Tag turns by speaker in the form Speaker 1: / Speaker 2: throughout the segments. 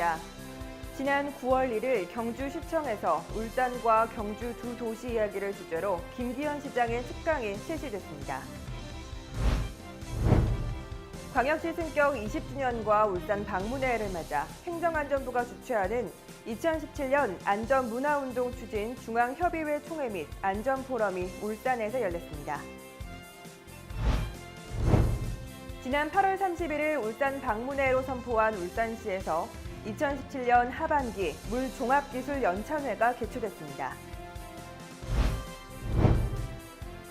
Speaker 1: 시작합니다. 지난 9월 1일 경주시청에서 울산과 경주 두 도시 이야기를 주제로 김기현 시장의 특강이 실시됐습니다. 광역시 승격 20주년과 울산 방문회를 맞아 행정안전부가 주최하는 2017년 안전문화운동 추진 중앙협의회 총회 및 안전포럼이 울산에서 열렸습니다. 지난 8월 31일 울산 방문회로 선포한 울산시에서 2017년 하반기 물종합기술연찬회가 개최됐습니다.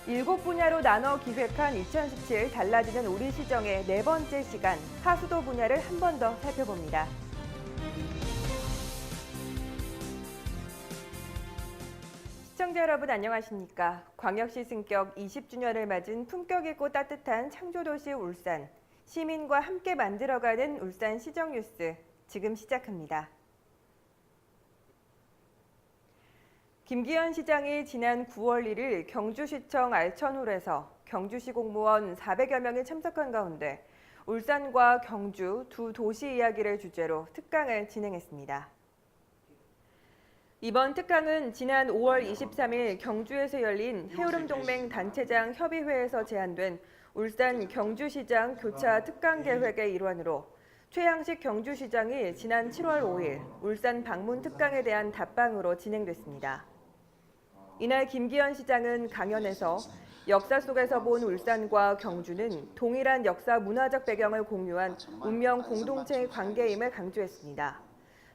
Speaker 1: 7분야로 나눠 기획한 2017 달라지는 우리 시정의 네 번째 시간 하수도 분야를 한 번 더 살펴봅니다. 시청자 여러분 안녕하십니까? 광역시 승격 20주년을 맞은 품격 있고 따뜻한 창조도시 울산, 시민과 함께 만들어가는 울산 시정 뉴스 지금 시작합니다. 김기현 시장이 지난 9월 1일 경주시청 알천홀에서 경주시 공무원 400여 명이 참석한 가운데 울산과 경주 두 도시 이야기를 주제로 특강을 진행했습니다. 이번 특강은 지난 5월 23일 경주에서 열린 해오름동맹 단체장 협의회에서 제안된 울산 경주시장 교차 특강 계획의 일환으로 최양식 경주시장이 지난 7월 5일 울산 방문 특강에 대한 답방으로 진행됐습니다. 이날 김기현 시장은 강연에서 역사 속에서 본 울산과 경주는 동일한 역사 문화적 배경을 공유한 운명 공동체의 관계임을 강조했습니다.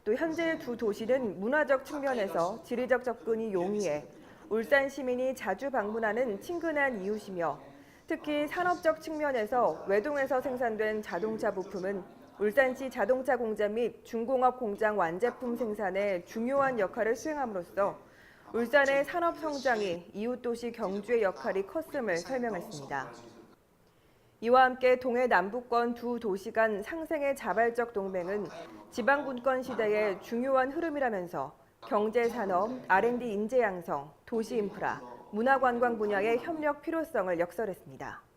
Speaker 1: 또 현재 두 도시는 문화적 측면에서 지리적 접근이 용이해 울산 시민이 자주 방문하는 친근한 이웃이며 특히 산업적 측면에서 외동에서 생산된 자동차 부품은 울산시 자동차 공장 및 중공업 공장 완제품 생산에 중요한 역할을 수행함으로써 울산의 산업 성장이 이웃도시 경주의 역할이 컸음을 설명했습니다. 이와 함께 동해 남부권 두 도시 간 상생의 자발적 동맹은 지방분권 시대의 중요한 흐름이라면서 경제, 산업, R&D 인재 양성, 도시 인프라, 문화관광 분야의 협력 필요성을 역설했습니다.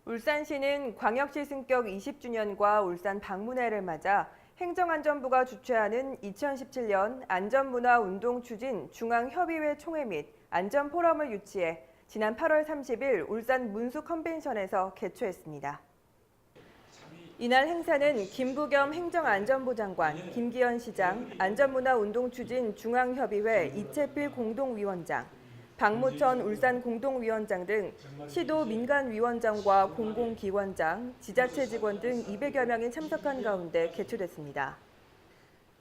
Speaker 1: 울산시는 광역시 승격 20주년과 울산 방문회를 맞아 행정안전부가 주최하는 2017년 안전문화운동 추진 중앙협의회 총회 및 안전포럼을 유치해 지난 8월 30일 울산 문수 컨벤션에서 개최했습니다. 이날 행사는 김부겸 행정안전부 장관, 김기현 시장, 안전문화운동 추진 중앙협의회 이채필 공동위원장, 박무천 울산 공동위원장 등 시도 민간위원장과 공공기관장, 지자체 직원 등 200여 명이 참석한 가운데 개최됐습니다.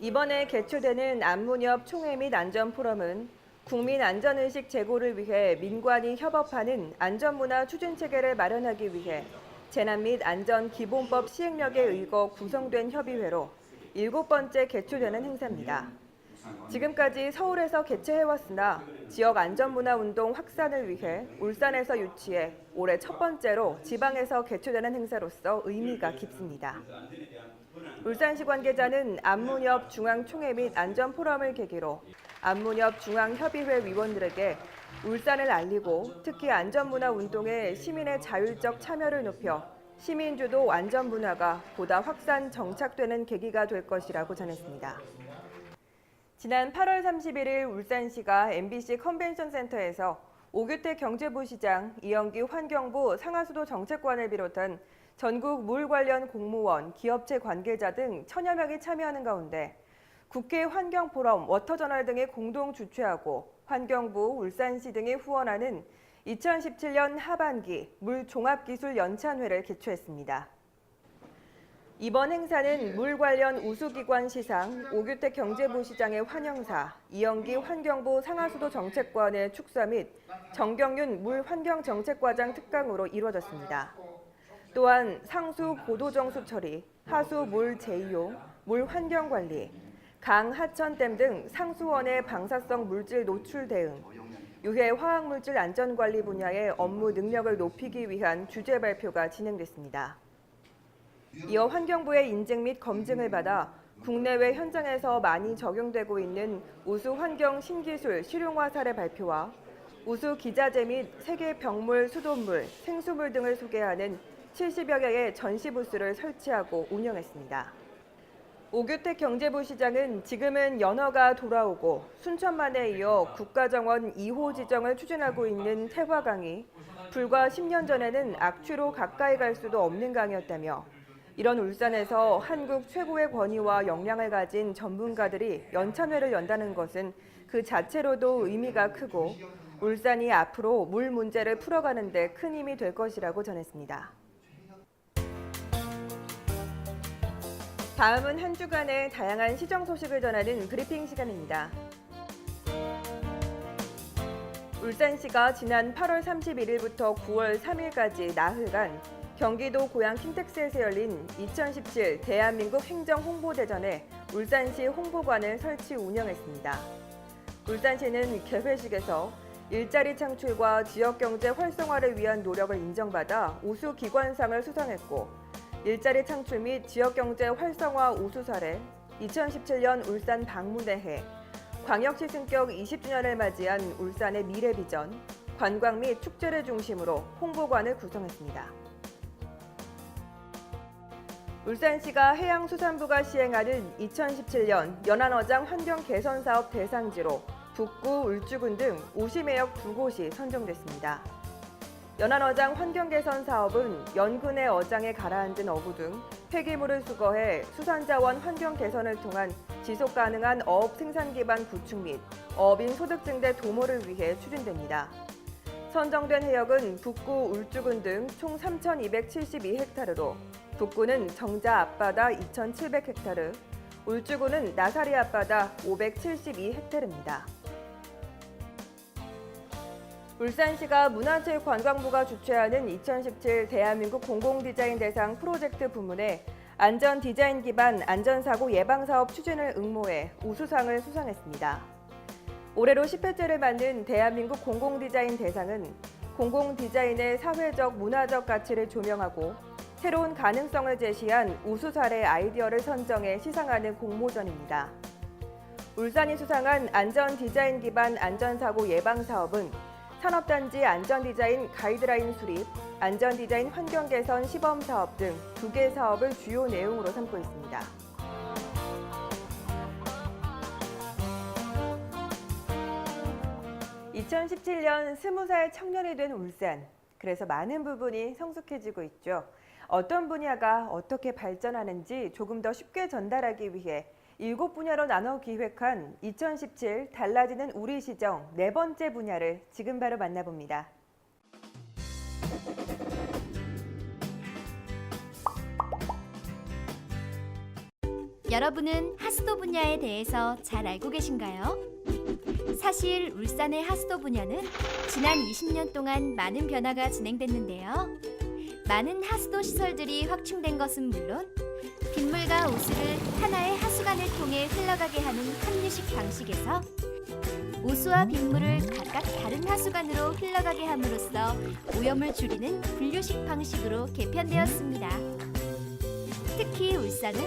Speaker 1: 이번에 개최되는 안문협 총회 및 안전포럼은 국민 안전의식 제고를 위해 민관이 협업하는 안전문화 추진체계를 마련하기 위해 재난 및 안전기본법 시행령에 의거 구성된 협의회로 7번째 개최되는 행사입니다. 지금까지 서울에서 개최해왔으나 지역 안전문화운동 확산을 위해 울산에서 유치해 올해 첫 번째로 지방에서 개최되는 행사로서 의미가 깊습니다. 울산시 관계자는 안문협 중앙총회 및 안전포럼을 계기로 안문협 중앙협의회 위원들에게 울산을 알리고 특히 안전문화운동에 시민의 자율적 참여를 높여 시민주도 안전문화가 보다 확산 정착되는 계기가 될 것이라고 전했습니다. 지난 8월 31일 울산시가 MBC 컨벤션 센터에서 오규택 경제부시장, 이영기 환경부 상하수도 정책관을 비롯한 전국 물 관련 공무원, 기업체 관계자 등 1000여 명이 참여하는 가운데 국회 환경포럼, 워터저널 등이 공동 주최하고 환경부, 울산시 등이 후원하는 2017년 하반기 물종합기술연찬회를 개최했습니다. 이번 행사는 물 관련 우수기관 시상, 오규택 경제부시장의 환영사, 이영기 환경부 상하수도 정책관의 축사 및 정경윤 물환경정책과장 특강으로 이루어졌습니다. 또한 상수 고도정수 처리, 하수 물 재이용, 물 환경관리, 강, 하천댐 등 상수원의 방사성 물질 노출 대응, 유해 화학물질 안전관리 분야의 업무 능력을 높이기 위한 주제 발표가 진행됐습니다. 이어 환경부의 인증 및 검증을 받아 국내외 현장에서 많이 적용되고 있는 우수 환경 신기술 실용화 사례 발표와 우수 기자재 및 세계 병물, 수돗물, 생수물 등을 소개하는 70여 개의 전시 부스를 설치하고 운영했습니다. 오규택 경제부 시장은 지금은 연어가 돌아오고 순천만에 이어 국가정원 2호 지정을 추진하고 있는 태화강이 불과 10년 전에는 악취로 가까이 갈 수도 없는 강이었다며 이런 울산에서 한국 최고의 권위와 역량을 가진 전문가들이 연찬회를 연다는 것은 그 자체로도 의미가 크고 울산이 앞으로 물 문제를 풀어가는 데 큰 힘이 될 것이라고 전했습니다. 다음은 한 주간의 다양한 시정 소식을 전하는 브리핑 시간입니다. 울산시가 지난 8월 31일부터 9월 3일까지 나흘간 경기도 고양 킨텍스에서 열린 2017 대한민국 행정홍보대전에 울산시 홍보관을 설치 운영했습니다. 울산시는 개회식에서 일자리 창출과 지역경제 활성화를 위한 노력을 인정받아 우수기관상을 수상했고 일자리 창출 및 지역경제 활성화 우수 사례, 2017년 울산 방문의 해, 광역시 승격 20주년을 맞이한 울산의 미래 비전, 관광 및 축제를 중심으로 홍보관을 구성했습니다. 울산시가 해양수산부가 시행하는 2017년 연안어장 환경 개선 사업 대상지로 북구, 울주군 등 우시매역 2곳이 선정됐습니다. 연안어장 환경개선 사업은 연근의 어장에 가라앉은 어구 등 폐기물을 수거해 수산자원 환경 개선을 통한 지속가능한 어업 생산 기반 구축 및 어업인 소득 증대 도모를 위해 추진됩니다. 선정된 해역은 북구, 울주군 등 총 3,272헥타르로 북구는 정자 앞바다 2,700헥타르, 울주군은 나사리 앞바다 572헥타르입니다. 울산시가 문화체육관광부가 주최하는 2017 대한민국 공공디자인 대상 프로젝트 부문에 안전 디자인 기반 안전사고 예방사업 추진을 응모해 우수상을 수상했습니다. 올해로 10회째를 맞는 대한민국 공공디자인 대상은 공공디자인의 사회적, 문화적 가치를 조명하고 새로운 가능성을 제시한 우수 사례 아이디어를 선정해 시상하는 공모전입니다. 울산이 수상한 안전 디자인 기반 안전사고 예방사업은 산업단지 안전디자인 가이드라인 수립, 안전디자인 환경개선 시범사업 등 2개 사업을 주요 내용으로 삼고 있습니다. (2017년) 20살 청년이 된 울산. 그래서 많은 부분이 성숙해지고 있죠. 어떤 분야가 어떻게 발전하는지 조금 더 쉽게 전달하기 위해 7분야로 나눠 기획한 2017 달라지는 우리 시정 4번째 분야를 지금 바로 만나봅니다.
Speaker 2: 여러분은 하수도 분야에 대해서 잘 알고 계신가요? 사실 울산의 하수도 분야는 지난 20년 동안 많은 변화가 진행됐는데요. 많은 하수도 시설들이 확충된 것은 물론 빗물과 오수를 하나의 하수관을 통해 흘러가게 하는 합류식 방식에서 오수와 빗물을 각각 다른 하수관으로 흘러가게 함으로써 오염을 줄이는 분류식 방식으로 개편되었습니다. 특히 울산은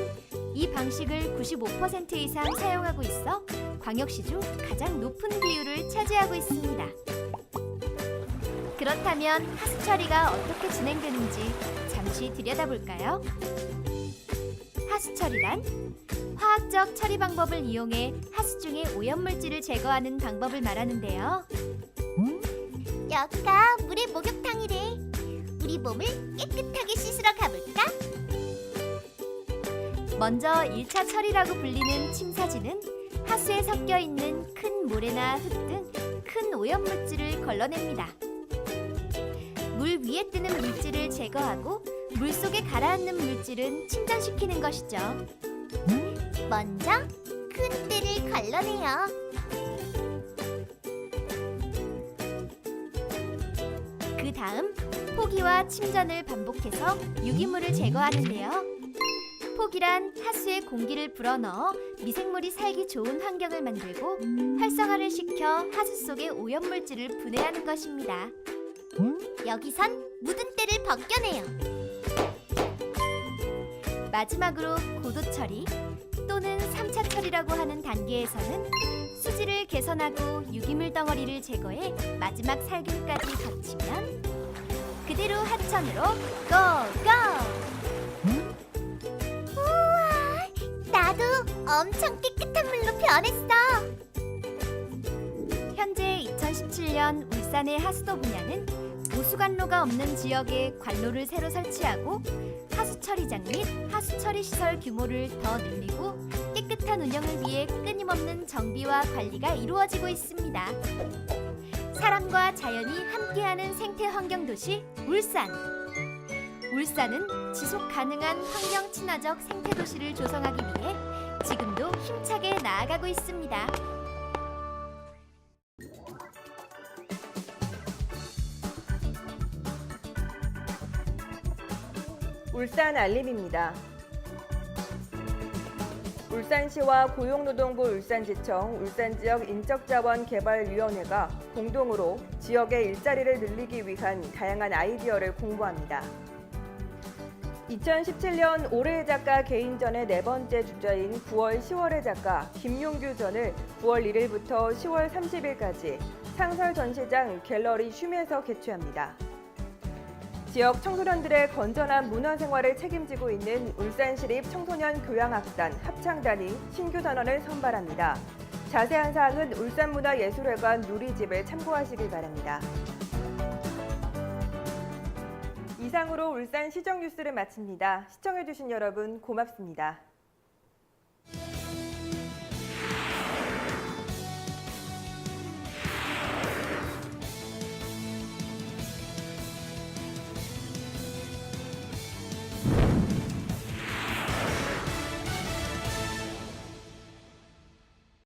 Speaker 2: 이 방식을 95% 이상 사용하고 있어 광역시 중 가장 높은 비율을 차지하고 있습니다. 그렇다면 하수 처리가 어떻게 진행되는지 잠시 들여다볼까요? 하수 처리란 화학적 처리 방법을 이용해 하수 중의 오염물질을 제거하는 방법을 말하는데요.
Speaker 3: 여기가 물의 목욕탕이래. 우리 몸을 깨끗하게 씻으러 가볼까?
Speaker 2: 먼저 1차 처리라고 불리는 침사지는 하수에 섞여 있는 큰 모래나 흙 등 큰 오염물질을 걸러냅니다. 물 위에 뜨는 물질을 제거하고 물 속에 가라앉는 물질은 침전시키는 것이죠.
Speaker 3: 먼저 큰 때를 걸러내요.
Speaker 2: 그 다음 포기와 침전을 반복해서 유기물을 제거하는데요. 포기란 하수에 공기를 불어넣어 미생물이 살기 좋은 환경을 만들고 활성화를 시켜 하수 속의 오염물질을 분해하는 것입니다.
Speaker 3: 여기선 묻은 때를 벗겨내요.
Speaker 2: 마지막으로 고도 처리 또는 3차 처리라고 하는 단계에서는 수질을 개선하고 유기물 덩어리를 제거해 마지막 살균까지 거치면 그대로 하천으로 고고!
Speaker 3: 우와, 나도 엄청 깨끗한 물로 변했어.
Speaker 2: 현재 2017년 울산의 하수도 분야는 보수관로가 없는 지역에 관로를 새로 설치하고 하수 처리장 및 하수 처리 시설 규모를 더 늘리고 깨끗한 운영을 위해 끊임없는 정비와 관리가 이루어지고 있습니다. 사람과 자연이 함께하는 생태 환경 도시 울산. 울산은 지속 가능한 환경 친화적 생태 도시를 조성하기 위해 지금도 힘차게 나아가고 있습니다.
Speaker 1: 울산 알림입니다. 울산시와 고용노동부 울산지청 울산지역 인적자원개발위원회가 공동으로 지역의 일자리를 늘리기 위한 다양한 아이디어를 공부합니다. 2017년 올해의 작가 개인전의 네 번째 주자인 9월 10월의 작가 김용규 전을 9월 1일부터 10월 30일까지 상설 전시장 갤러리 쉼에서 개최합니다. 지역 청소년들의 건전한 문화생활을 책임지고 있는 울산시립 청소년교양악단 합창단이 신규 단원을 선발합니다. 자세한 사항은 울산문화예술회관 누리집을 참고하시길 바랍니다. 이상으로 울산 시정 뉴스를 마칩니다. 시청해주신 여러분 고맙습니다.